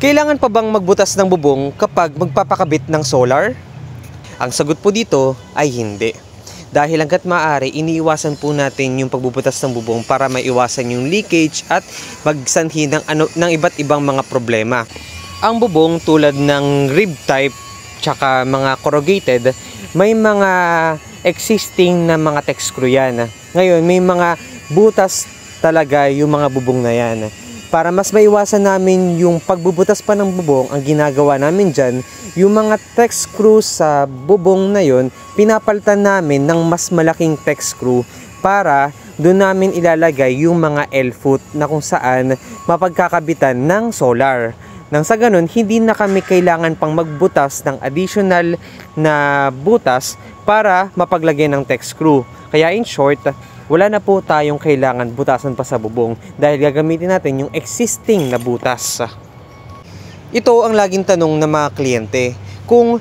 Kailangan pa bang magbutas ng bubong kapag magpapakabit ng solar? Ang sagot po dito ay hindi. Dahil hangga't maaari, iniiwasan po natin yung pagbubutas ng bubong para maiwasan yung leakage at magsanhi ng iba't ibang mga problema. Ang bubong tulad ng rib type tsaka mga corrugated, may mga existing na mga tex screw yan. Ngayon, may mga butas talaga yung mga bubong na yan. Para mas maiwasan namin yung pagbubutas pa ng bubong, ang ginagawa namin dyan, yung mga tex screw sa bubong na yon, pinapalitan namin ng mas malaking tex screw para doon namin ilalagay yung mga L-foot na kung saan mapagkakabitan ng solar. Nang sa ganun, hindi na kami kailangan pang magbutas ng additional na butas para mapaglagay ng tex screw. Kaya in short, wala na po tayong kailangan butasan pa sa bubong dahil gagamitin natin yung existing na butas. Ito ang laging tanong ng mga kliyente. Kung